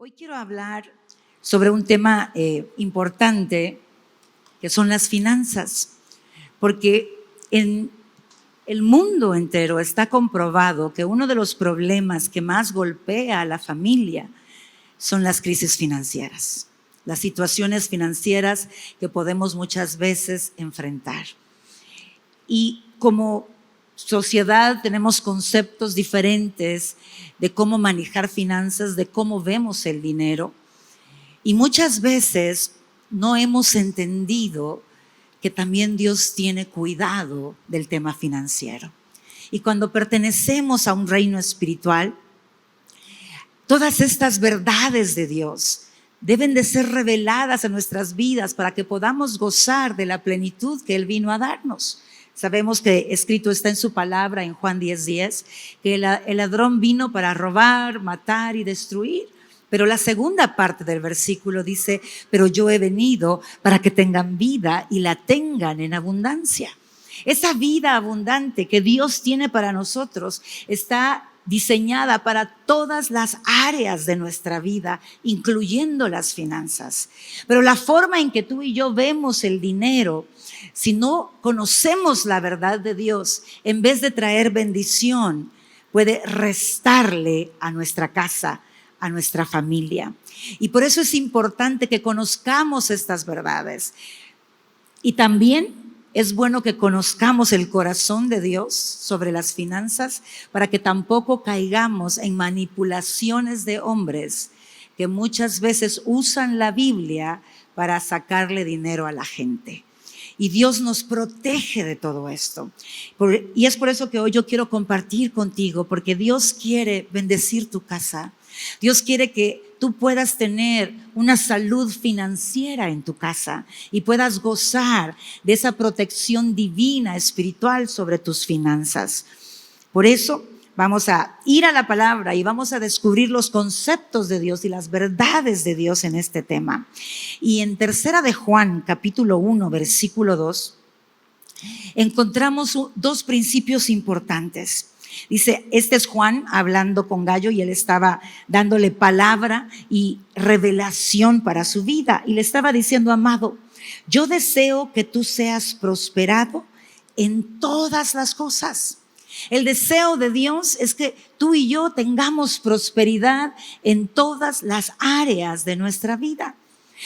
Hoy quiero hablar sobre un tema importante, que son las finanzas, porque en el mundo entero está comprobado que uno de los problemas que más golpea a la familia son las crisis financieras, las situaciones financieras que podemos muchas veces enfrentar. Y como sociedad tenemos conceptos diferentes de cómo manejar finanzas, de cómo vemos el dinero. Y muchas veces no hemos entendido que también Dios tiene cuidado del tema financiero. Y cuando pertenecemos a un reino espiritual, todas estas verdades de Dios deben de ser reveladas en nuestras vidas para que podamos gozar de la plenitud que Él vino a darnos. Sabemos que escrito está en su palabra en Juan 10:10, que el ladrón vino para robar, matar y destruir. Pero la segunda parte del versículo dice, pero yo he venido para que tengan vida y la tengan en abundancia. Esa vida abundante que Dios tiene para nosotros está diseñada para todas las áreas de nuestra vida, incluyendo las finanzas. Pero la forma en que tú y yo vemos el dinero, si no conocemos la verdad de Dios, en vez de traer bendición, puede restarle a nuestra casa, a nuestra familia. Y por eso es importante que conozcamos estas verdades. Y también es bueno que conozcamos el corazón de Dios sobre las finanzas para que tampoco caigamos en manipulaciones de hombres que muchas veces usan la Biblia para sacarle dinero a la gente. Y Dios nos protege de todo esto. Y es por eso que hoy yo quiero compartir contigo, porque Dios quiere bendecir tu casa. Dios quiere que tú puedas tener una salud financiera en tu casa y puedas gozar de esa protección divina, espiritual sobre tus finanzas. Por eso vamos a ir a la palabra y vamos a descubrir los conceptos de Dios y las verdades de Dios en este tema. Y en Tercera de Juan, capítulo 1, versículo 2, encontramos dos principios importantes. Dice, este es Juan hablando con Gallo y él estaba dándole palabra y revelación para su vida. Y le estaba diciendo, amado, yo deseo que tú seas prosperado en todas las cosas. El deseo de Dios es que tú y yo tengamos prosperidad en todas las áreas de nuestra vida.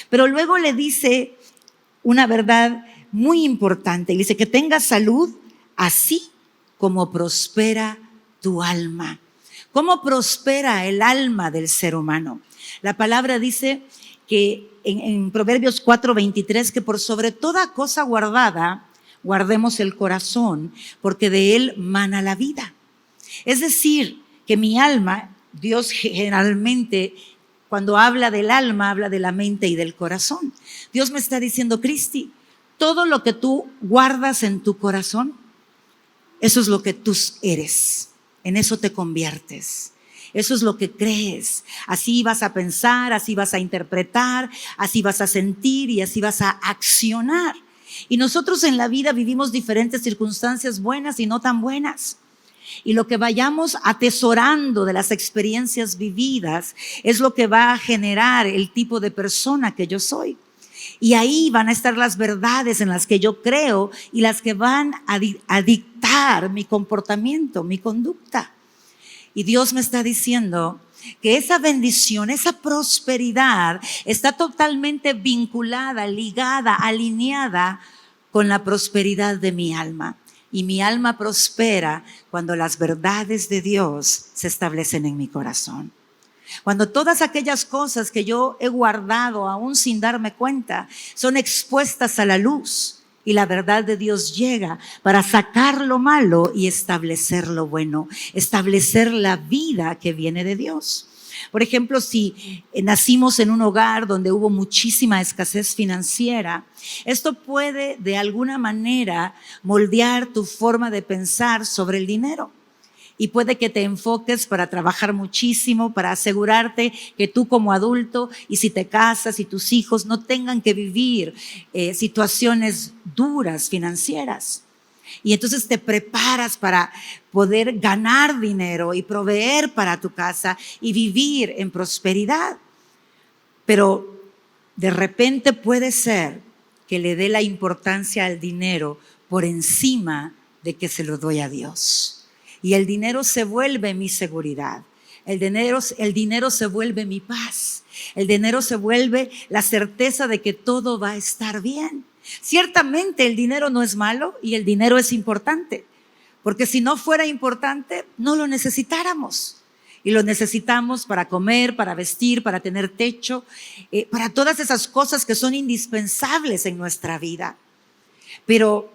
Pero luego le dice una verdad muy importante. Dice que tengas salud así como prospera tu alma. ¿Cómo prospera el alma del ser humano? La palabra dice que en Proverbios 4:23, que por sobre toda cosa guardada, guardemos el corazón, porque de él mana la vida. Es decir, que mi alma, Dios generalmente, cuando habla del alma, habla de la mente y del corazón. Dios me está diciendo, Cristi, todo lo que tú guardas en tu corazón, eso es lo que tú eres, en eso te conviertes, eso es lo que crees, así vas a pensar, así vas a interpretar, así vas a sentir y así vas a accionar. Y nosotros en la vida vivimos diferentes circunstancias buenas y no tan buenas. Y lo que vayamos atesorando de las experiencias vividas es lo que va a generar el tipo de persona que yo soy. Y ahí van a estar las verdades en las que yo creo y las que van a dictar mi comportamiento, mi conducta. Y Dios me está diciendo que esa bendición, esa prosperidad está totalmente vinculada, ligada, alineada con la prosperidad de mi alma. Y mi alma prospera cuando las verdades de Dios se establecen en mi corazón. Cuando todas aquellas cosas que yo he guardado aún sin darme cuenta son expuestas a la luz y la verdad de Dios llega para sacar lo malo y establecer lo bueno, establecer la vida que viene de Dios. Por ejemplo, si nacimos en un hogar donde hubo muchísima escasez financiera, esto puede de alguna manera moldear tu forma de pensar sobre el dinero. Y puede que te enfoques para trabajar muchísimo, para asegurarte que tú como adulto y si te casas y tus hijos no tengan que vivir situaciones duras financieras. Y entonces te preparas para poder ganar dinero y proveer para tu casa y vivir en prosperidad. pero de repente puede ser que le dé la importancia al dinero por encima de que se lo doy a Dios. Y el dinero se vuelve mi seguridad. El dinero se vuelve mi paz. El dinero se vuelve la certeza de que todo va a estar bien. Ciertamente el dinero no es malo y el dinero es importante, porque si no fuera importante, no lo necesitáramos. Y lo necesitamos para comer, para vestir, para tener techo, para todas esas cosas que son indispensables en nuestra vida. Pero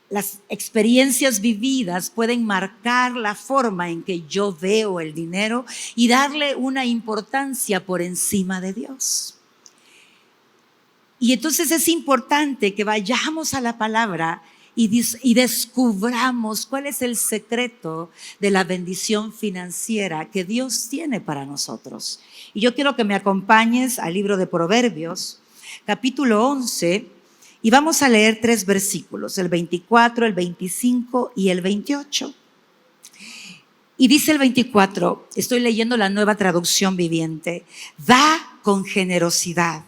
las experiencias vividas pueden marcar la forma en que yo veo el dinero y darle una importancia por encima de Dios. Y entonces es importante que vayamos a la palabra y descubramos cuál es el secreto de la bendición financiera que Dios tiene para nosotros. Y yo quiero que me acompañes al libro de Proverbios, capítulo 11, y vamos a leer 3 versículos, el 24, el 25 y el 28. Y dice el 24, estoy leyendo la Nueva Traducción Viviente: da con generosidad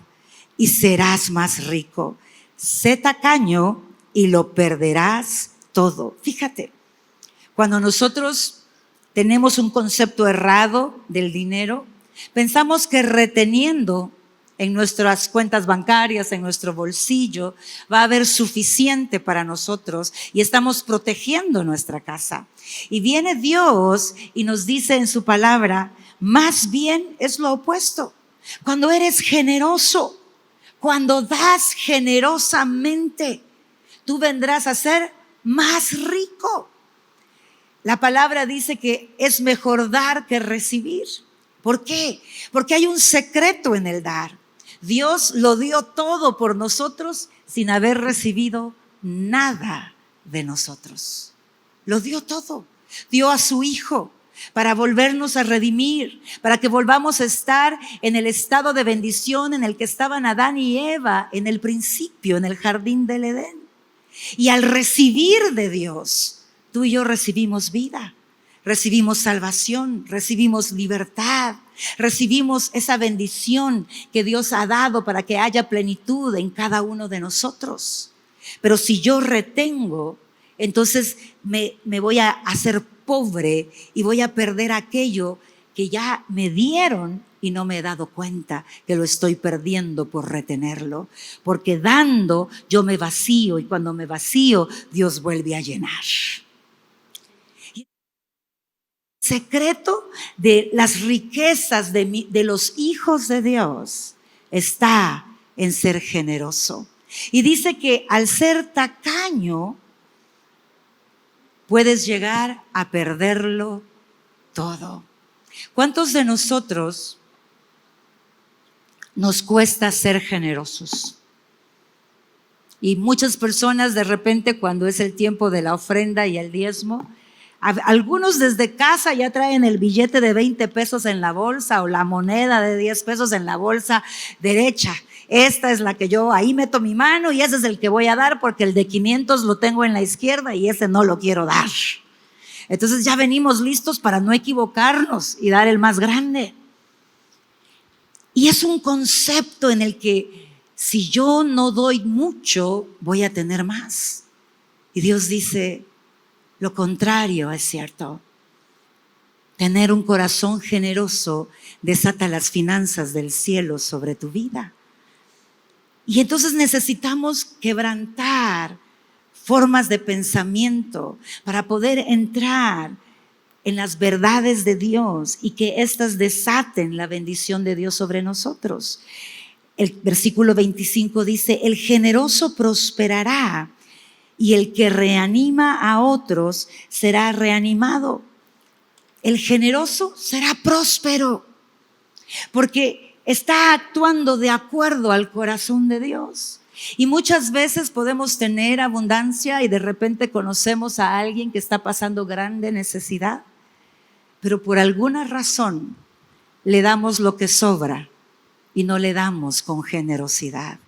y serás más rico. Sé tacaño y lo perderás todo. Fíjate, cuando nosotros tenemos un concepto errado del dinero, pensamos que reteniendo en nuestras cuentas bancarias, en nuestro bolsillo, va a haber suficiente para nosotros y estamos protegiendo nuestra casa. Y viene Dios y nos dice en su palabra, más bien es lo opuesto. Cuando eres generoso, cuando das generosamente, tú vendrás a ser más rico. La palabra dice que es mejor dar que recibir. ¿Por qué? Porque hay un secreto en el dar. Dios lo dio todo por nosotros sin haber recibido nada de nosotros. Lo dio todo. Dio a su Hijo para volvernos a redimir, para que volvamos a estar en el estado de bendición en el que estaban Adán y Eva en el principio, en el jardín del Edén. Y al recibir de Dios, tú y yo recibimos vida, recibimos salvación, recibimos libertad, recibimos esa bendición que Dios ha dado para que haya plenitud en cada uno de nosotros. Pero si yo retengo, entonces me voy a hacer pobre y voy a perder aquello que ya me dieron y no me he dado cuenta que lo estoy perdiendo por retenerlo. Porque dando yo me vacío y cuando me vacío Dios vuelve a llenar. El secreto de las riquezas de los hijos de Dios está en ser generoso. Y dice que al ser tacaño puedes llegar a perderlo todo. ¿Cuántos de nosotros nos cuesta ser generosos? Y muchas personas de repente cuando es el tiempo de la ofrenda y el diezmo, algunos desde casa ya traen el billete de 20 pesos en la bolsa o la moneda de 10 pesos en la bolsa derecha. Esta es la que yo ahí meto mi mano y ese es el que voy a dar porque el de 500 lo tengo en la izquierda y ese no lo quiero dar. Entonces ya venimos listos para no equivocarnos y dar el más grande. Y es un concepto en el que si yo no doy mucho, voy a tener más. Y Dios dice, lo contrario es cierto. Tener un corazón generoso desata las finanzas del cielo sobre tu vida. Y entonces necesitamos quebrantar formas de pensamiento para poder entrar en las verdades de Dios y que éstas desaten la bendición de Dios sobre nosotros. El versículo 25 dice, el generoso prosperará y el que reanima a otros será reanimado. El generoso será próspero porque está actuando de acuerdo al corazón de Dios. Y muchas veces podemos tener abundancia y de repente conocemos a alguien que está pasando grande necesidad, pero por alguna razón le damos lo que sobra y no le damos con generosidad.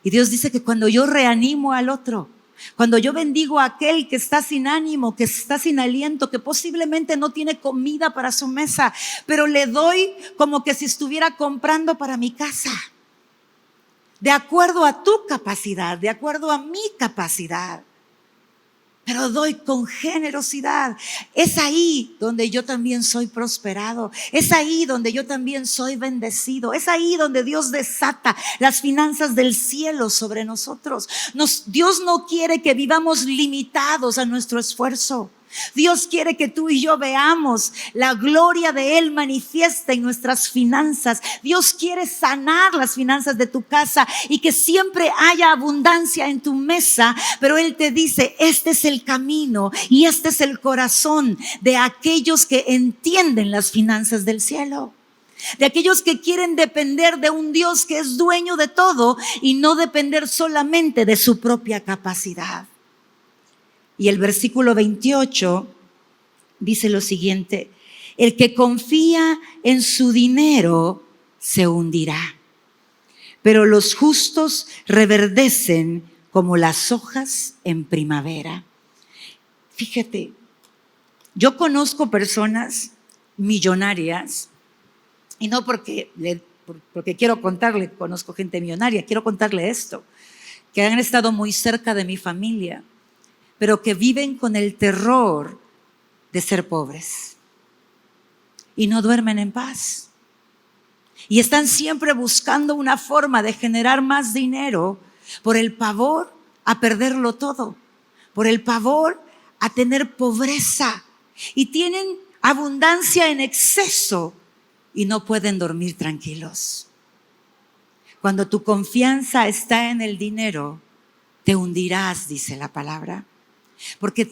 Y Dios dice que cuando yo reanimo al otro, Cuando yo bendigo a aquel que está sin ánimo, que está sin aliento, que posiblemente no tiene comida para su mesa, pero le doy como que si estuviera comprando para mi casa. De acuerdo a tu capacidad, de acuerdo a mi capacidad. Pero doy con generosidad. Es ahí donde yo también soy prosperado. Es ahí donde yo también soy bendecido. Es ahí donde Dios desata las finanzas del cielo sobre nosotros. Dios no quiere que vivamos limitados a nuestro esfuerzo. Dios quiere que tú y yo veamos la gloria de Él manifiesta en nuestras finanzas. Dios quiere sanar las finanzas de tu casa y que siempre haya abundancia en tu mesa. Pero Él te dice, este es el camino y este es el corazón de aquellos que entienden las finanzas del cielo. De aquellos que quieren depender de un Dios que es dueño de todo y no depender solamente de su propia capacidad. Y el versículo 28 dice lo siguiente: el que confía en su dinero se hundirá, pero los justos reverdecen como las hojas en primavera. Fíjate, yo conozco personas millonarias, y no porque quiero contarle, conozco gente millonaria, quiero contarle esto, que han estado muy cerca de mi familia, pero que viven con el terror de ser pobres y no duermen en paz. Y están siempre buscando una forma de generar más dinero por el pavor a perderlo todo, por el pavor a tener pobreza. Y tienen abundancia en exceso y no pueden dormir tranquilos. Cuando tu confianza está en el dinero, te hundirás, dice la palabra. Porque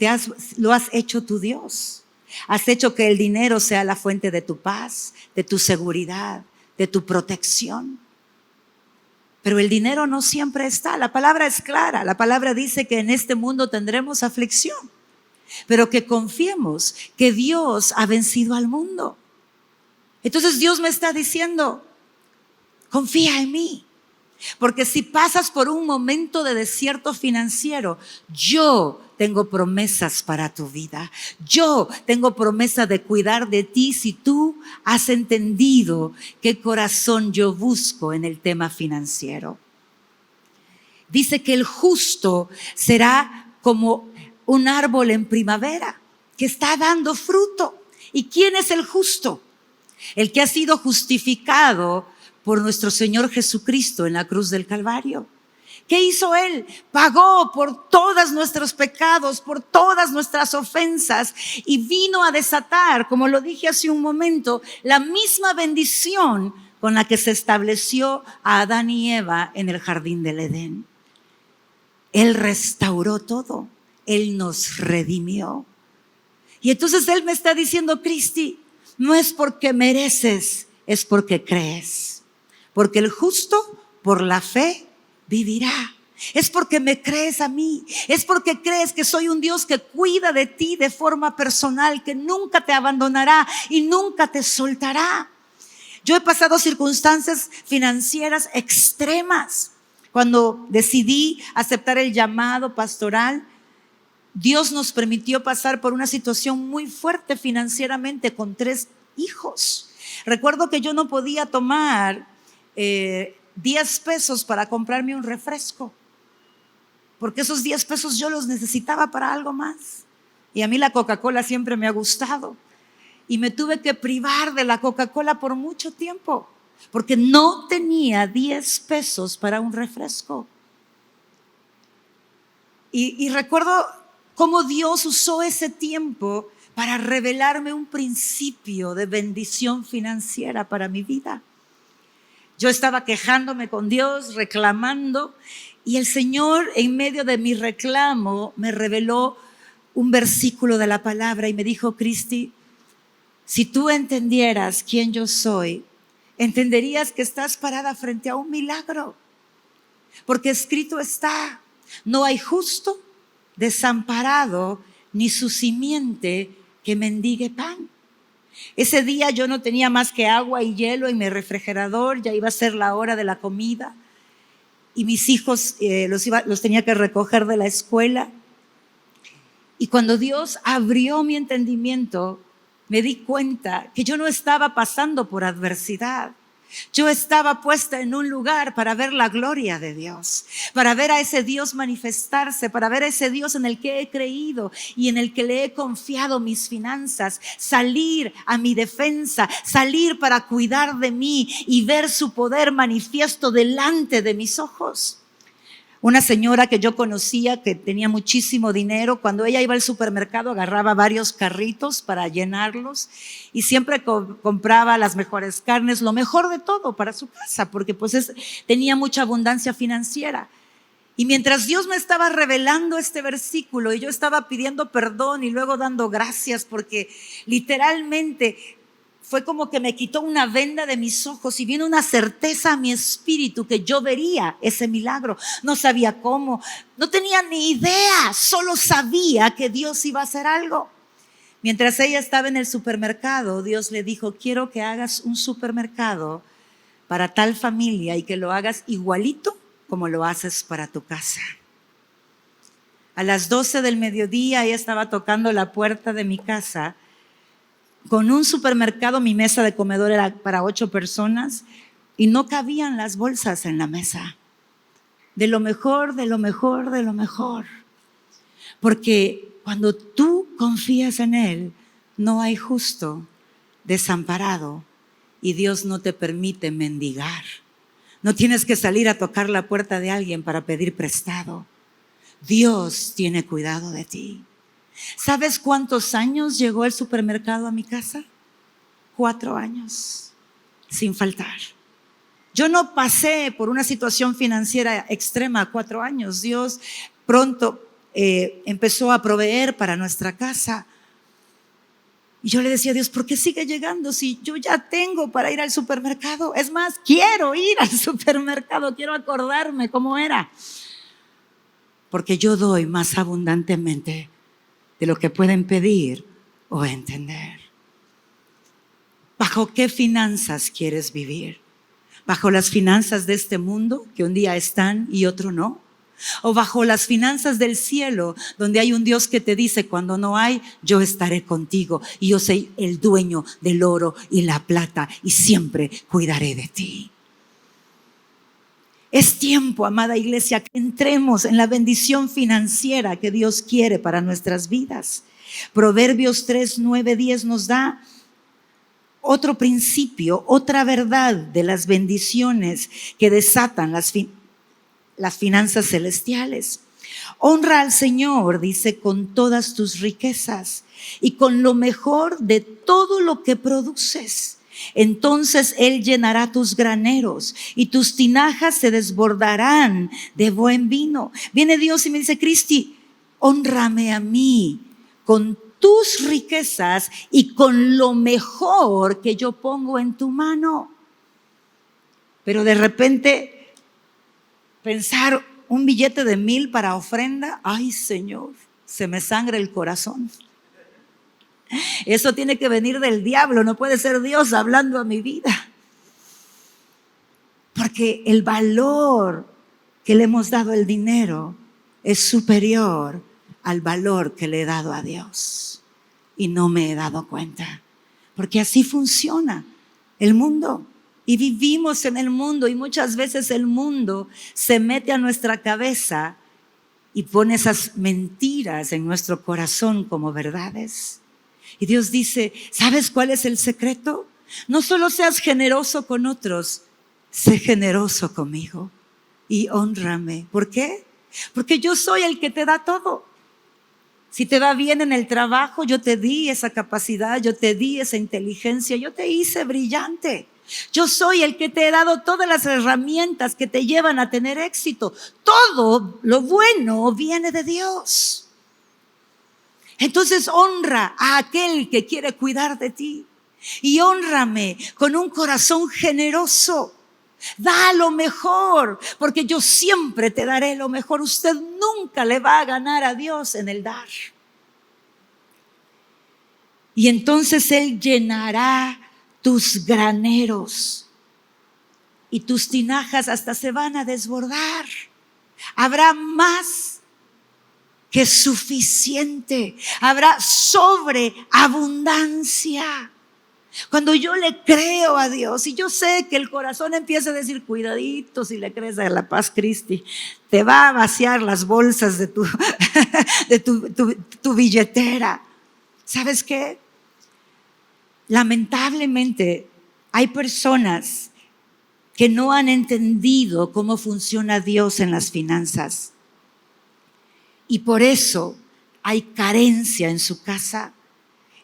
lo has hecho tu Dios. Has hecho que el dinero sea la fuente de tu paz, de tu seguridad, de tu protección. Pero el dinero no siempre está. La palabra es clara. La palabra dice que en este mundo tendremos aflicción, pero que confiemos que Dios ha vencido al mundo. Entonces Dios me está diciendo, confía en mí. Porque si pasas por un momento de desierto financiero, yo tengo promesas para tu vida. Yo tengo promesa de cuidar de ti si tú has entendido qué corazón yo busco en el tema financiero. Dice que el justo será como un árbol en primavera que está dando fruto. ¿Y quién es el justo? El que ha sido justificado por nuestro Señor Jesucristo en la cruz del Calvario. ¿Qué hizo Él? Pagó por todos nuestros pecados, por todas nuestras ofensas, y vino a desatar, como lo dije hace un momento, la misma bendición con la que se estableció a Adán y Eva en el jardín del Edén. Él restauró todo, Él nos redimió. Y entonces Él me está diciendo, Cristi, no es porque mereces, es porque crees. Porque el justo por la fe vivirá. Es porque me crees a mí. Es porque crees que soy un Dios que cuida de ti de forma personal, que nunca te abandonará y nunca te soltará. Yo he pasado circunstancias financieras extremas. Cuando decidí aceptar el llamado pastoral, Dios nos permitió pasar por una situación muy fuerte financieramente con 3 hijos. Recuerdo que yo no podía tomar 10 pesos para comprarme un refresco, porque esos 10 pesos yo los necesitaba para algo más. Y a mí la Coca-Cola siempre me ha gustado. Y me tuve que privar de la Coca-Cola por mucho tiempo, porque no tenía 10 pesos para un refresco. Y recuerdo cómo Dios usó ese tiempo para revelarme un principio de bendición financiera para mi vida. Yo estaba quejándome con Dios, reclamando, y el Señor en medio de mi reclamo me reveló un versículo de la palabra y me dijo, Cristi, si tú entendieras quién yo soy, entenderías que estás parada frente a un milagro. Porque escrito está, no hay justo desamparado ni su simiente que mendigue pan. Ese día yo no tenía más que agua y hielo en mi refrigerador, ya iba a ser la hora de la comida. y mis hijos los tenía que recoger de la escuela. Y cuando Dios abrió mi entendimiento, me di cuenta que yo no estaba pasando por adversidad. Yo estaba puesta en un lugar para ver la gloria de Dios, para ver a ese Dios manifestarse, para ver a ese Dios en el que he creído y en el que le he confiado mis finanzas, salir a mi defensa, salir para cuidar de mí y ver su poder manifiesto delante de mis ojos. Una señora que yo conocía que tenía muchísimo dinero, cuando ella iba al supermercado agarraba varios carritos para llenarlos y siempre compraba las mejores carnes, lo mejor de todo para su casa, porque pues tenía mucha abundancia financiera. Y mientras Dios me estaba revelando este versículo y yo estaba pidiendo perdón y luego dando gracias, porque literalmente fue como que me quitó una venda de mis ojos y vino una certeza a mi espíritu que yo vería ese milagro. No sabía cómo, no tenía ni idea, solo sabía que Dios iba a hacer algo. Mientras ella estaba en el supermercado, Dios le dijo: quiero que hagas un supermercado para tal familia y que lo hagas igualito como lo haces para tu casa. A las 12 del mediodía ella estaba tocando la puerta de mi casa. Con un supermercado, mi mesa de comedor era para 8 personas y no cabían las bolsas en la mesa. De lo mejor, de lo mejor, de lo mejor. Porque cuando tú confías en Él, no hay justo desamparado y Dios no te permite mendigar. No tienes que salir a tocar la puerta de alguien para pedir prestado. Dios tiene cuidado de ti. ¿Sabes cuántos años llegó el supermercado a mi casa? 4 años, sin faltar. Yo no pasé por una situación financiera extrema 4 años. Dios pronto empezó a proveer para nuestra casa. Y yo le decía a Dios: ¿por qué sigue llegando si yo ya tengo para ir al supermercado? Es más, quiero ir al supermercado, quiero acordarme cómo era. Porque yo doy más abundantemente de lo que pueden pedir o entender. ¿Bajo qué finanzas quieres vivir? ¿Bajo las finanzas de este mundo, que un día están y otro no? ¿O bajo las finanzas del cielo, donde hay un Dios que te dice: cuando no hay, yo estaré contigo y yo soy el dueño del oro y la plata y siempre cuidaré de ti? Es tiempo, amada iglesia, que entremos en la bendición financiera que Dios quiere para nuestras vidas. Proverbios 3, 9, 10 nos da otro principio, otra verdad de las bendiciones que desatan las finanzas celestiales. Honra al Señor, dice, con todas tus riquezas y con lo mejor de todo lo que produces. Entonces Él llenará tus graneros y tus tinajas se desbordarán de buen vino. Viene Dios y me dice: Cristi, hónrame a mí con tus riquezas y con lo mejor que yo pongo en tu mano. Pero de repente pensar un billete de 1,000 para ofrenda, ay Señor, se me sangra el corazón. Eso tiene que venir del diablo, no puede ser Dios hablando a mi vida. Porque el valor que le hemos dado al dinero es superior al valor que le he dado a Dios. Y no me he dado cuenta. Porque así funciona el mundo. Y vivimos en el mundo y muchas veces el mundo se mete a nuestra cabeza y pone esas mentiras en nuestro corazón como verdades. Y Dios dice: ¿sabes cuál es el secreto? No solo seas generoso con otros, sé generoso conmigo y hónrame. ¿Por qué? Porque yo soy el que te da todo. Si te va bien en el trabajo, yo te di esa capacidad, yo te di esa inteligencia, yo te hice brillante. Yo soy el que te he dado todas las herramientas que te llevan a tener éxito. Todo lo bueno viene de Dios. Entonces honra a aquel que quiere cuidar de ti y hónrame con un corazón generoso. Da lo mejor, porque yo siempre te daré lo mejor. Usted nunca le va a ganar a Dios en el dar. Y entonces Él llenará tus graneros. y tus tinajas hasta se van a desbordar. Habrá más que suficiente. Habrá sobreabundancia. Cuando yo le creo a Dios, y yo sé que el corazón empieza a decir, cuidadito si le crees a la Paz Christi, te va a vaciar las bolsas de tu billetera. ¿Sabes qué? Lamentablemente hay personas que no han entendido cómo funciona Dios en las finanzas. Y por eso hay carencia en su casa.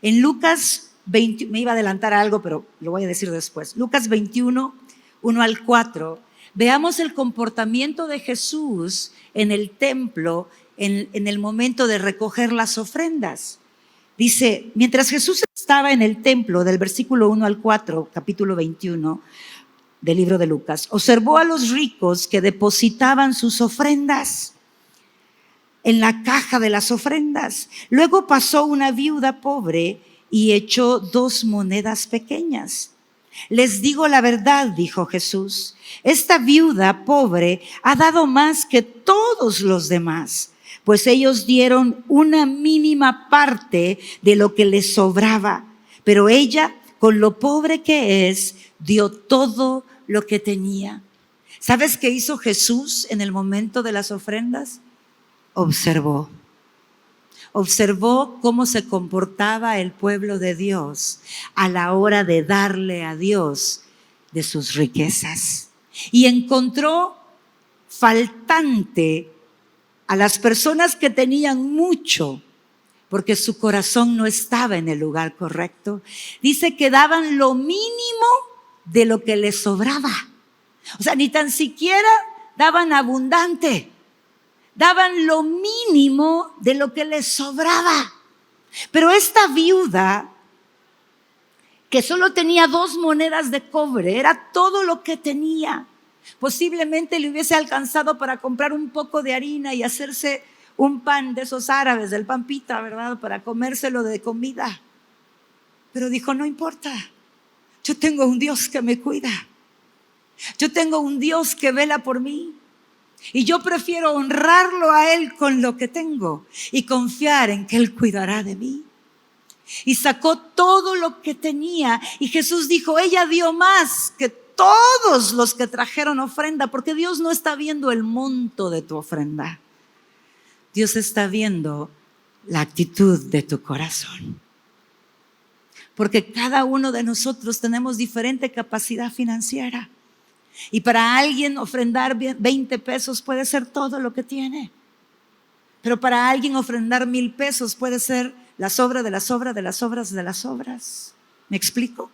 En Lucas 20, me iba a adelantar a algo, pero lo voy a decir después. Lucas 21, 1 al 4. Veamos el comportamiento de Jesús en el templo en el momento de recoger las ofrendas. Dice, mientras Jesús estaba en el templo, del versículo 1 al 4, capítulo 21 del libro de Lucas, observó a los ricos que depositaban sus ofrendas en la caja de las ofrendas. Luego pasó una viuda pobre y echó 2 monedas pequeñas. Les digo la verdad, dijo Jesús, esta viuda pobre ha dado más que todos los demás, pues ellos dieron una mínima parte de lo que les sobraba, pero ella, con lo pobre que es, dio todo lo que tenía. ¿Sabes qué hizo Jesús en el momento de las ofrendas? Observó cómo se comportaba el pueblo de Dios a la hora de darle a Dios de sus riquezas. Y encontró faltante a las personas que tenían mucho, porque su corazón no estaba en el lugar correcto. Dice que daban lo mínimo de lo que les sobraba. O sea, ni tan siquiera daban abundante. Daban lo mínimo de lo que les sobraba. Pero esta viuda, que solo tenía 2 monedas de cobre, era todo lo que tenía. Posiblemente le hubiese alcanzado para comprar un poco de harina y hacerse un pan de esos árabes, del pan pita, ¿verdad? Para comérselo de comida. Pero dijo, no importa, yo tengo un Dios que me cuida. Yo tengo un Dios que vela por mí. Y yo prefiero honrarlo a Él con lo que tengo y confiar en que Él cuidará de mí. Y sacó todo lo que tenía. Y Jesús dijo, ella dio más que todos los que trajeron ofrenda, porque Dios no está viendo el monto de tu ofrenda. Dios está viendo la actitud de tu corazón. Porque cada uno de nosotros tenemos diferente capacidad financiera. Y para alguien ofrendar 20 pesos puede ser todo lo que tiene. Pero para alguien ofrendar 1,000 pesos puede ser la sobra de las sobras de las sobras de las sobras. ¿Me explico?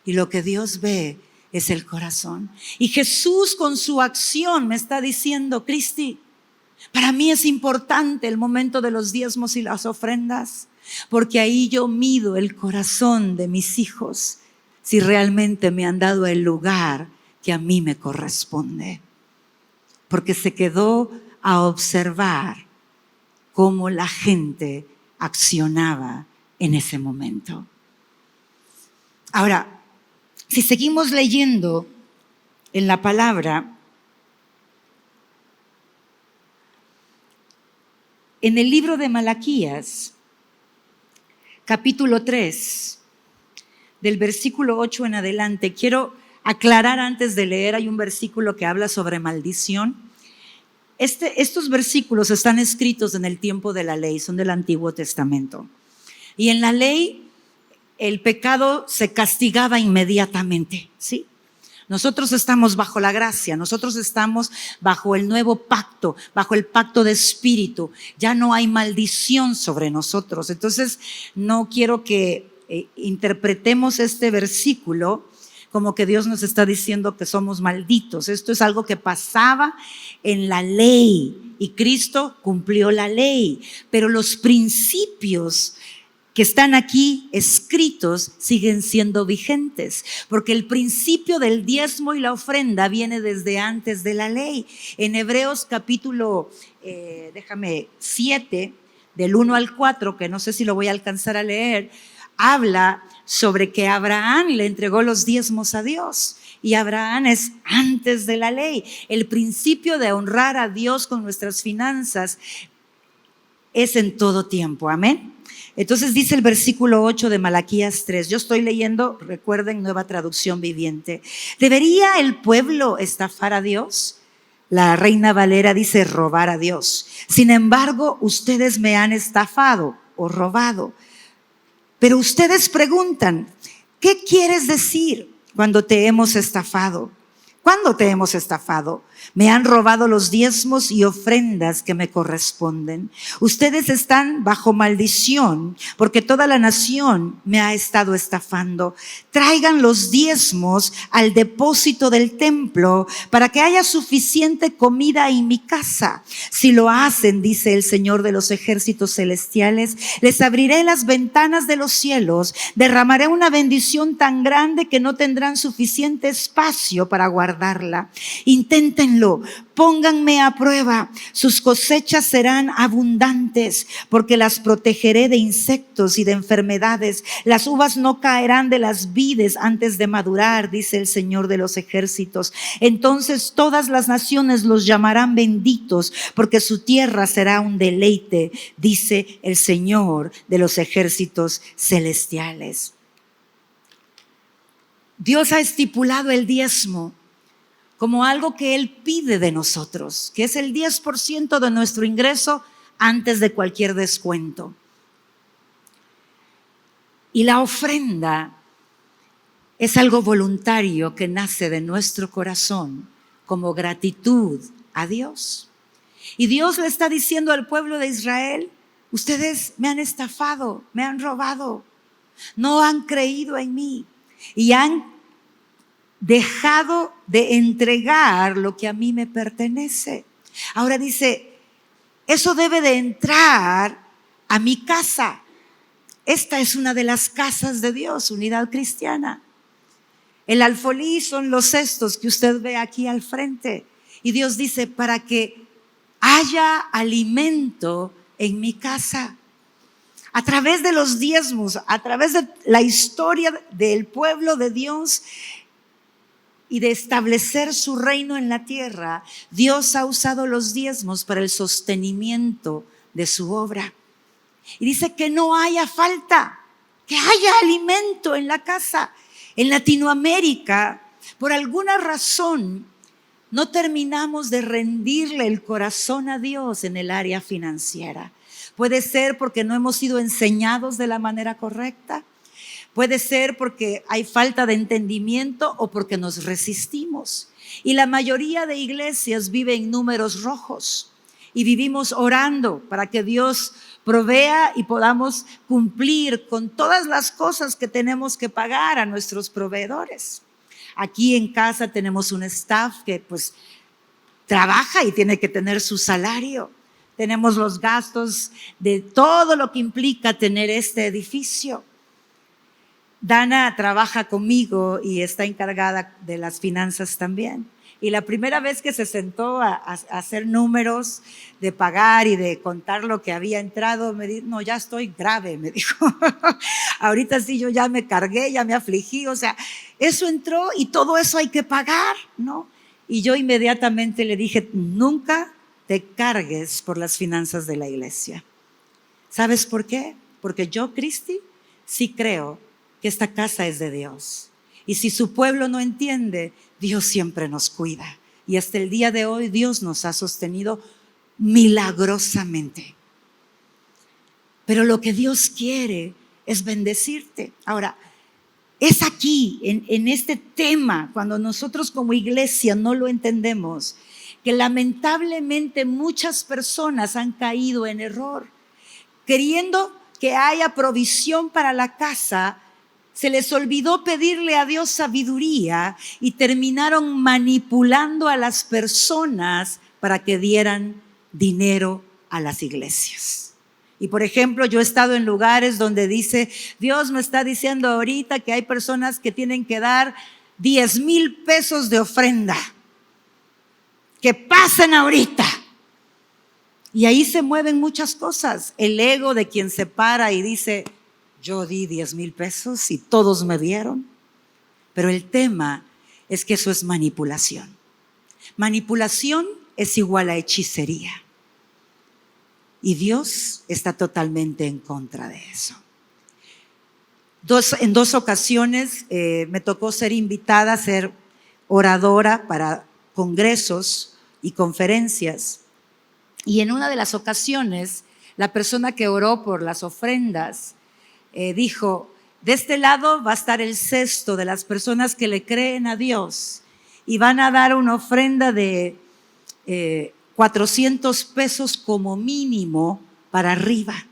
Y lo que Dios ve es el corazón. Y Jesús con su acción me está diciendo, Cristi, para mí es importante el momento de los diezmos y las ofrendas, porque ahí yo mido el corazón de mis hijos, si realmente me han dado el lugar que a mí me corresponde. Porque se quedó a observar cómo la gente accionaba en ese momento. Ahora, si seguimos leyendo en la palabra, en el libro de Malaquías, capítulo 3, del versículo 8 en adelante, quiero aclarar antes de leer, hay un versículo que habla sobre maldición. Estos versículos están escritos en el tiempo de la ley, son del Antiguo Testamento. Y en la ley, el pecado se castigaba inmediatamente, ¿sí? Nosotros estamos bajo la gracia, nosotros estamos bajo el nuevo pacto, bajo el pacto de espíritu. Ya no hay maldición sobre nosotros. Entonces, no quiero que interpretemos este versículo como que Dios nos está diciendo que somos malditos. Esto es algo que pasaba en la ley y Cristo cumplió la ley. Pero los principios que están aquí escritos siguen siendo vigentes, porque el principio del diezmo y la ofrenda viene desde antes de la ley. En Hebreos capítulo 7, del 1 al 4, que no sé si lo voy a alcanzar a leer, habla sobre que Abraham le entregó los diezmos a Dios. Y Abraham es antes de la ley. El principio de honrar a Dios con nuestras finanzas es en todo tiempo. Amén. Entonces dice el versículo 8 de Malaquías 3. Yo estoy leyendo, recuerden, Nueva Traducción Viviente. ¿Debería el pueblo estafar a Dios? La Reina Valera dice robar a Dios. Sin embargo, ustedes me han estafado o robado. Pero ustedes preguntan, ¿qué quieres decir cuando te hemos estafado? ¿Cuándo te hemos estafado? Me han robado los diezmos y ofrendas que me corresponden. Ustedes están bajo maldición porque toda la nación me ha estado estafando. Traigan los diezmos al depósito del templo para que haya suficiente comida en mi casa. Si lo hacen, dice el Señor de los ejércitos celestiales, les abriré las ventanas de los cielos, derramaré una bendición tan grande que no tendrán suficiente espacio para guardarla. Inténtenlo. Pónganme a prueba, sus cosechas serán abundantes porque las protegeré de insectos y de enfermedades. Las uvas no caerán de las vides antes de madurar, dice el Señor de los ejércitos. Entonces todas las naciones los llamarán benditos porque su tierra será un deleite, dice el Señor de los ejércitos celestiales. Dios ha estipulado el diezmo como algo que Él pide de nosotros, que es el 10% de nuestro ingreso antes de cualquier descuento. Y la ofrenda es algo voluntario que nace de nuestro corazón como gratitud a Dios. Y Dios le está diciendo al pueblo de Israel, ustedes me han estafado, me han robado, no han creído en mí y han dejado de entregar lo que a mí me pertenece. Ahora dice, eso debe de entrar a mi casa. Esta es una de las casas de Dios, Unidad Cristiana. El alfolí son los cestos que usted ve aquí al frente. Y Dios dice, para que haya alimento en mi casa. A través de los diezmos, a través de la historia del pueblo de Dios, y de establecer su reino en la tierra, Dios ha usado los diezmos para el sostenimiento de su obra. Y dice que no haya falta, que haya alimento en la casa. En Latinoamérica, por alguna razón, no terminamos de rendirle el corazón a Dios en el área financiera. Puede ser porque no hemos sido enseñados de la manera correcta. Puede ser porque hay falta de entendimiento o porque nos resistimos. Y la mayoría de iglesias vive en números rojos y vivimos orando para que Dios provea y podamos cumplir con todas las cosas que tenemos que pagar a nuestros proveedores. Aquí en casa tenemos un staff que pues trabaja y tiene que tener su salario. Tenemos los gastos de todo lo que implica tener este edificio. Dana trabaja conmigo y está encargada de las finanzas también. Y la primera vez que se sentó a hacer números de pagar y de contar lo que había entrado, me dijo, no, ya estoy grave, me dijo. Ahorita sí yo ya me cargué, ya me afligí, o sea, eso entró y todo eso hay que pagar, ¿no? Y yo inmediatamente le dije, nunca te cargues por las finanzas de la iglesia. ¿Sabes por qué? Porque yo, Cristi, sí creo que esta casa es de Dios. Y si su pueblo no entiende, Dios siempre nos cuida. Y hasta el día de hoy Dios nos ha sostenido milagrosamente. Pero lo que Dios quiere es bendecirte. Ahora, es aquí, en este tema, cuando nosotros como iglesia no lo entendemos, que lamentablemente muchas personas han caído en error, queriendo que haya provisión para la casa. Se les olvidó pedirle a Dios sabiduría y terminaron manipulando a las personas para que dieran dinero a las iglesias. Y por ejemplo, yo he estado en lugares donde dice, Dios me está diciendo ahorita que hay personas que tienen que dar 10,000 pesos de ofrenda. Que pasen ahorita. Y ahí se mueven muchas cosas. El ego de quien se para y dice, Yo di 10,000 pesos y todos me vieron. Pero el tema es que eso es manipulación. Manipulación es igual a hechicería. Y Dios está totalmente en contra de eso. En 2 ocasiones me tocó ser invitada a ser oradora para congresos y conferencias. Y en una de las ocasiones, la persona que oró por las ofrendas dijo: de este lado va a estar el cesto de las personas que le creen a Dios y van a dar una ofrenda de 400 pesos como mínimo para arriba.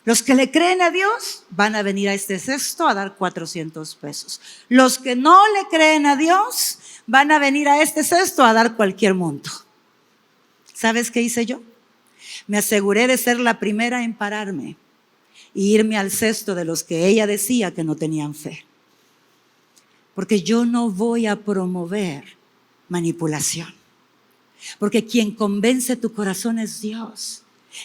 Los que le creen a Dios van a venir a este cesto a dar 400 pesos. Los que no le creen a Dios van a venir a este cesto a dar cualquier monto. ¿Sabes qué hice yo? Me aseguré de ser la primera en pararme y irme al cesto de los que ella decía que no tenían fe. Porque yo no voy a promover manipulación. Porque quien convence tu corazón es Dios.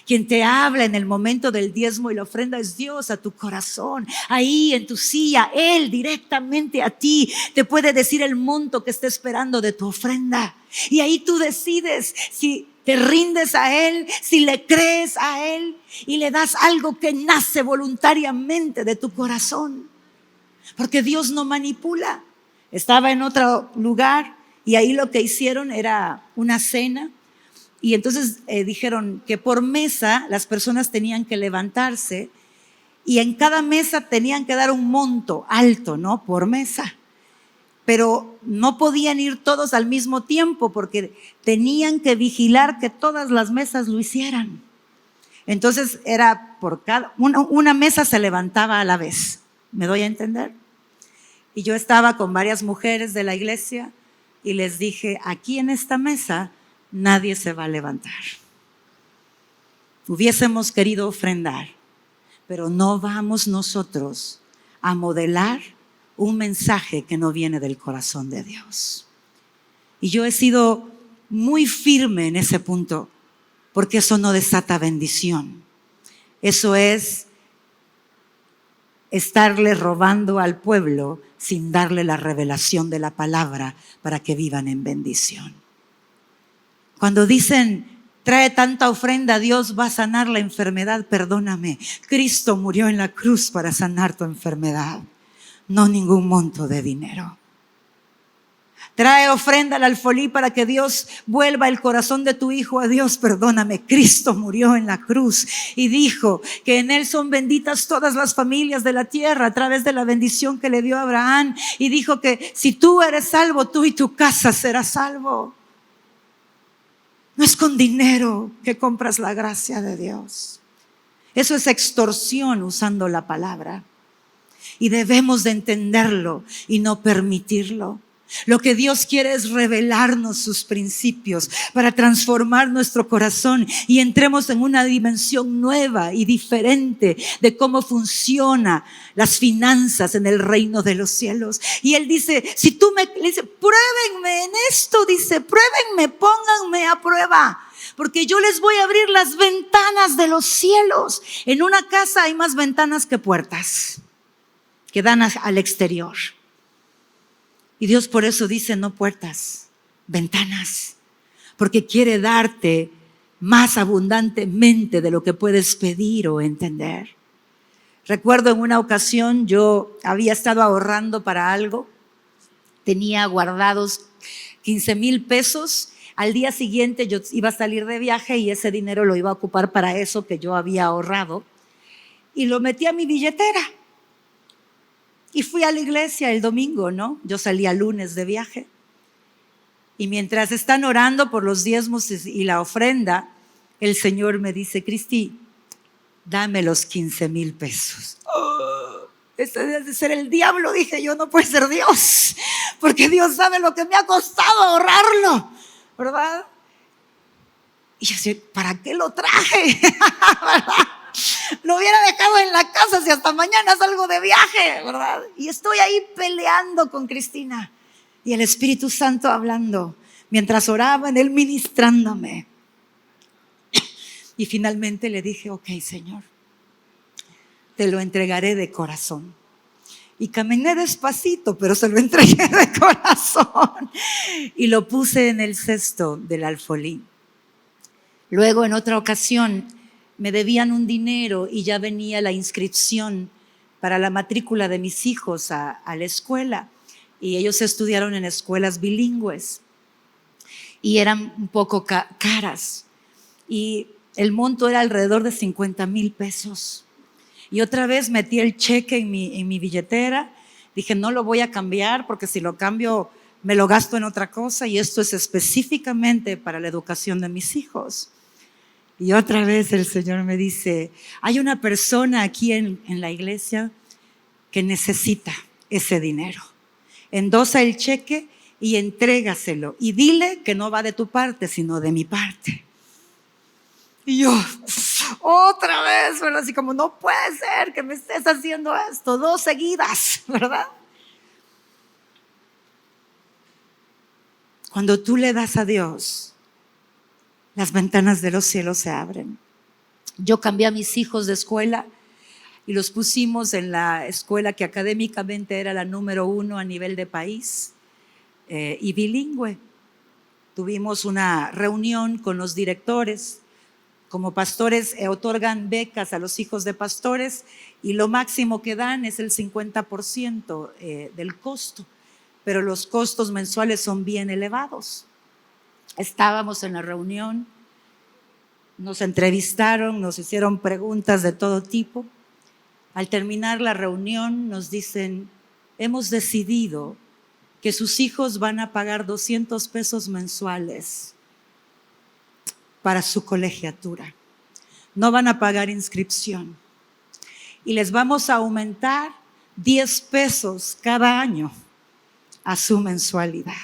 Quien te habla en el momento del diezmo y la ofrenda es Dios a tu corazón. Ahí en tu silla, Él directamente a ti te puede decir el monto que está esperando de tu ofrenda. Y ahí tú decides si te rindes a Él, si le crees a Él y le das algo que nace voluntariamente de tu corazón. Porque Dios no manipula. Estaba en otro lugar y ahí lo que hicieron era una cena. Y entonces dijeron que por mesa las personas tenían que levantarse y en cada mesa tenían que dar un monto alto, ¿no? Por mesa. Pero no podían ir todos al mismo tiempo porque tenían que vigilar que todas las mesas lo hicieran. Entonces era por una mesa se levantaba a la vez. ¿Me doy a entender? Y yo estaba con varias mujeres de la iglesia y les dije: aquí en esta mesa nadie se va a levantar. Hubiésemos querido ofrendar, pero no vamos nosotros a modelar un mensaje que no viene del corazón de Dios. Y yo he sido muy firme en ese punto, porque eso no desata bendición. Eso es estarle robando al pueblo sin darle la revelación de la palabra para que vivan en bendición. Cuando dicen: trae tanta ofrenda, Dios va a sanar la enfermedad. Perdóname, Cristo murió en la cruz para sanar tu enfermedad, no ningún monto de dinero. Trae ofrenda al alfolí para que Dios vuelva el corazón de tu hijo a Dios. Perdóname, Cristo murió en la cruz y dijo que en Él son benditas todas las familias de la tierra a través de la bendición que le dio a Abraham. Y dijo que si tú eres salvo, tú y tu casa serás salvo. No es con dinero que compras la gracia de Dios. Eso es extorsión usando la palabra. Y debemos de entenderlo y no permitirlo. Lo que Dios quiere es revelarnos sus principios para transformar nuestro corazón y entremos en una dimensión nueva y diferente de cómo funcionan las finanzas en el reino de los cielos. Y Él dice: si tú le dice, pruébenme en esto, dice, pruébenme, pónganme a prueba, porque yo les voy a abrir las ventanas de los cielos. En una casa hay más ventanas que puertas que dan al exterior. Y Dios por eso dice: no puertas, ventanas, porque quiere darte más abundantemente de lo que puedes pedir o entender. Recuerdo en una ocasión yo había estado ahorrando para algo, tenía guardados 15,000 pesos. Al día siguiente yo iba a salir de viaje y ese dinero lo iba a ocupar para eso que yo había ahorrado y lo metí a mi billetera. Y fui a la iglesia el domingo, ¿no? Yo salía lunes de viaje. Y mientras están orando por los diezmos y la ofrenda, el Señor me dice: Cristi, dame los 15,000 pesos. Este debe ser el diablo, dije yo, no puede ser Dios, porque Dios sabe lo que me ha costado ahorrarlo, ¿verdad? Y yo decía: ¿para qué lo traje? ¿Verdad? Lo hubiera dejado en la casa si hasta mañana salgo de viaje, ¿verdad? Y estoy ahí peleando con Cristina y el Espíritu Santo hablando mientras oraban, Él ministrándome. Y finalmente le dije: ok, Señor, te lo entregaré de corazón. Y caminé despacito, pero se lo entregué de corazón. Y lo puse en el cesto del alfolí. Luego, en otra ocasión, me debían un dinero y ya venía la inscripción para la matrícula de mis hijos a la escuela. Y ellos estudiaron en escuelas bilingües. Y eran un poco caras. Y el monto era alrededor de 50,000 pesos. Y otra vez metí el cheque en mi billetera. Dije, no lo voy a cambiar porque si lo cambio me lo gasto en otra cosa y esto es específicamente para la educación de mis hijos. Y otra vez el Señor me dice, hay una persona aquí en la iglesia que necesita ese dinero. Endosa el cheque y entrégaselo y dile que no va de tu parte, sino de mi parte. Y yo, otra vez, ¿verdad? Así como, no puede ser que me estés haciendo esto 2 seguidas, ¿verdad? Cuando tú le das a Dios, las ventanas de los cielos se abren. Yo cambié a mis hijos de escuela y los pusimos en la escuela que académicamente era la número 1 a nivel de país y bilingüe. Tuvimos una reunión con los directores. Como pastores otorgan becas a los hijos de pastores y lo máximo que dan es el 50% del costo, pero los costos mensuales son bien elevados. Estábamos en la reunión, nos entrevistaron, nos hicieron preguntas de todo tipo. Al terminar la reunión nos dicen, hemos decidido que sus hijos van a pagar 200 pesos mensuales para su colegiatura. No van a pagar inscripción. Y les vamos a aumentar 10 pesos cada año a su mensualidad.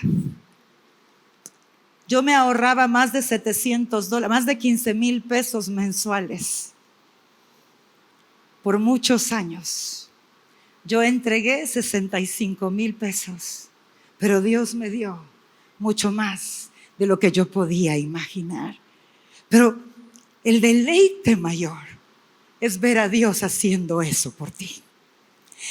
Yo me ahorraba más de $700, más de 15,000 pesos mensuales. Por muchos años. Yo entregué 65,000 pesos, pero Dios me dio mucho más de lo que yo podía imaginar. Pero el deleite mayor es ver a Dios haciendo eso por ti.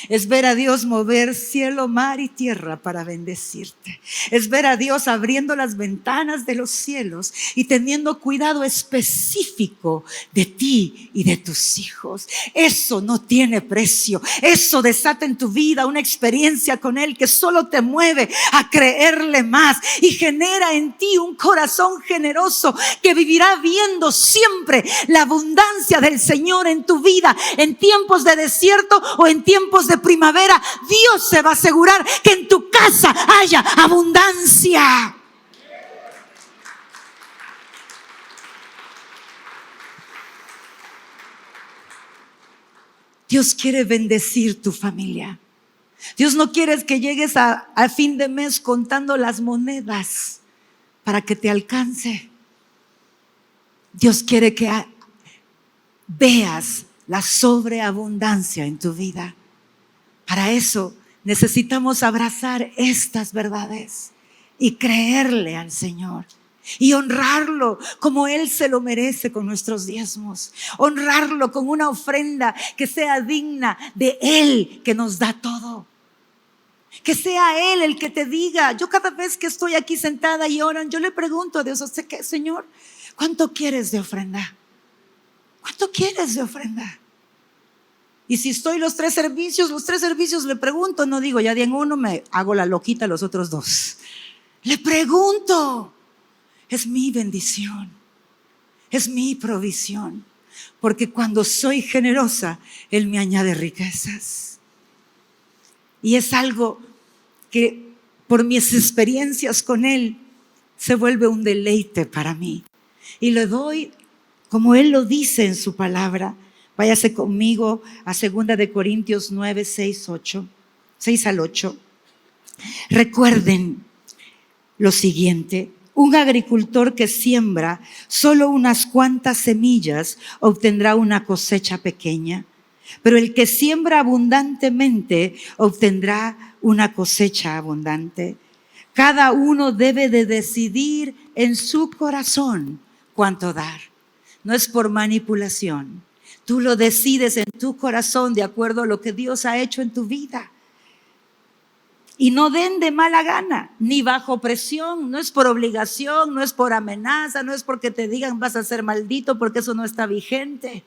Es ver a Dios mover cielo, mar y tierra para bendecirte. Es ver a Dios abriendo las ventanas de los cielos y teniendo cuidado específico de ti y de tus hijos. Eso no tiene precio. Eso desata en tu vida una experiencia con Él que solo te mueve a creerle más y genera en ti un corazón generoso que vivirá viendo siempre la abundancia del Señor en tu vida, en tiempos de desierto o en tiempos de primavera. Dios se va a asegurar que en tu casa haya abundancia. Dios quiere bendecir tu familia. Dios no quiere que llegues a fin de mes contando las monedas para que te alcance. Dios quiere que veas la sobreabundancia en tu vida. Para eso necesitamos abrazar estas verdades y creerle al Señor y honrarlo como Él se lo merece con nuestros diezmos. Honrarlo con una ofrenda que sea digna de Él que nos da todo. Que sea Él el que te diga. Yo cada vez que estoy aquí sentada y oran, yo le pregunto a Dios, Señor, ¿cuánto quieres de ofrenda? ¿Cuánto quieres de ofrenda? Y si estoy los tres servicios le pregunto, no digo, ya di en uno, me hago la loquita los otros 2. Le pregunto, es mi bendición, es mi provisión, porque cuando soy generosa, Él me añade riquezas. Y es algo que por mis experiencias con Él se vuelve un deleite para mí. Y le doy, como Él lo dice en su palabra. Váyase conmigo a 2 de Corintios 9, 6 al 8. Recuerden lo siguiente: un agricultor que siembra solo unas cuantas semillas obtendrá una cosecha pequeña, pero el que siembra abundantemente obtendrá una cosecha abundante. Cada uno debe de decidir en su corazón cuánto dar. No es por manipulación. Tú lo decides en tu corazón de acuerdo a lo que Dios ha hecho en tu vida. Y no den de mala gana, ni bajo presión, no es por obligación, no es por amenaza, no es porque te digan vas a ser maldito, porque eso no está vigente,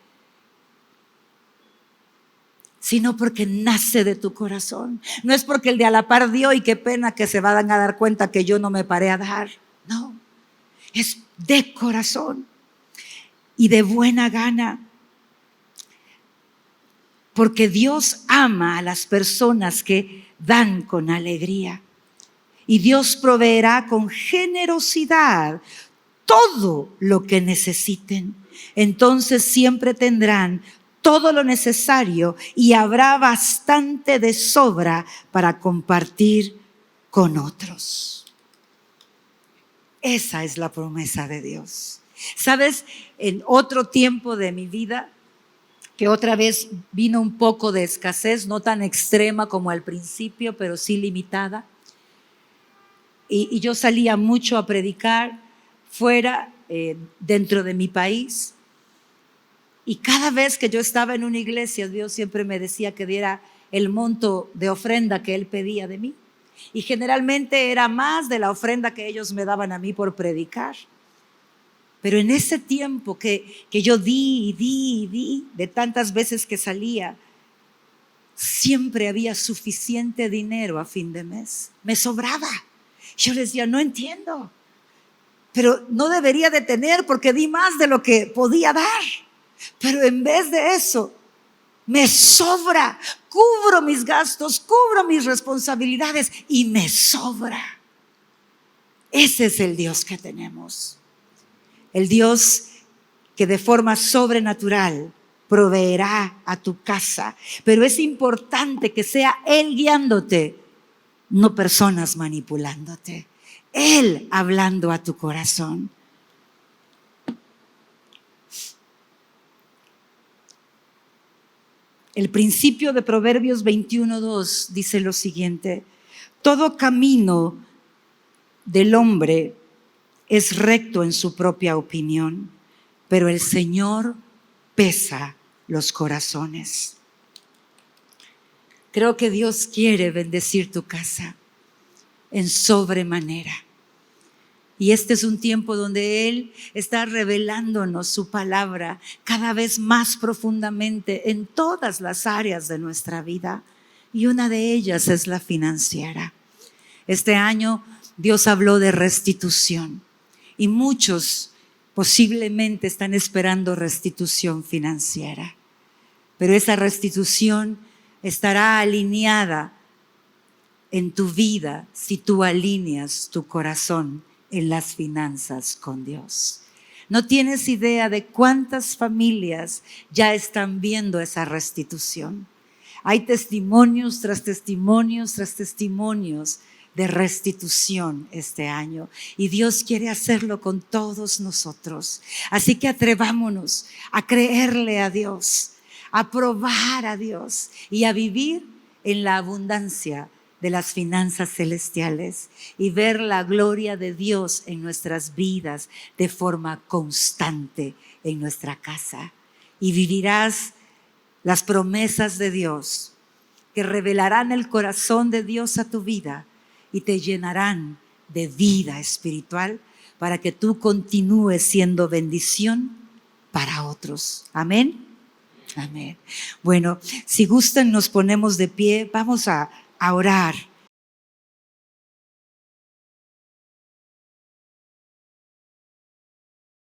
sino porque nace de tu corazón. No es porque el de a la par dio y qué pena que se van a dar cuenta que yo no me paré a dar. No, es de corazón y de buena gana. Porque Dios ama a las personas que dan con alegría. Y Dios proveerá con generosidad todo lo que necesiten. Entonces siempre tendrán todo lo necesario y habrá bastante de sobra para compartir con otros. Esa es la promesa de Dios. ¿Sabes? En otro tiempo de mi vida, que otra vez vino un poco de escasez, no tan extrema como al principio, pero sí limitada. Y yo salía mucho a predicar fuera, dentro de mi país. Y cada vez que yo estaba en una iglesia, Dios siempre me decía que diera el monto de ofrenda que Él pedía de mí. Y generalmente era más de la ofrenda que ellos me daban a mí por predicar. Pero en ese tiempo que yo di, de tantas veces que salía, siempre había suficiente dinero a fin de mes. Me sobraba. Yo les decía, no entiendo, pero no debería de tener porque di más de lo que podía dar. Pero en vez de eso, me sobra. Cubro mis gastos, cubro mis responsabilidades y me sobra. Ese es el Dios que tenemos. El Dios que de forma sobrenatural proveerá a tu casa. Pero es importante que sea Él guiándote, no personas manipulándote. Él hablando a tu corazón. El principio de Proverbios 21:2 dice lo siguiente: todo camino del hombre es recto en su propia opinión, pero el Señor pesa los corazones. Creo que Dios quiere bendecir tu casa en sobremanera. Y este es un tiempo donde Él está revelándonos su palabra cada vez más profundamente en todas las áreas de nuestra vida. Y una de ellas es la financiera. Este año Dios habló de restitución. Y muchos posiblemente están esperando restitución financiera. Pero esa restitución estará alineada en tu vida si tú alineas tu corazón en las finanzas con Dios. No tienes idea de cuántas familias ya están viendo esa restitución. Hay testimonios tras testimonios tras testimonios de restitución este año. Y Dios quiere hacerlo con todos nosotros. Así que atrevámonos a creerle a Dios, a probar a Dios y a vivir en la abundancia de las finanzas celestiales y ver la gloria de Dios en nuestras vidas de forma constante en nuestra casa. Y vivirás las promesas de Dios que revelarán el corazón de Dios a tu vida y te llenarán de vida espiritual para que tú continúes siendo bendición para otros. Amén. Amén. Bueno, si gustan nos ponemos de pie, vamos a orar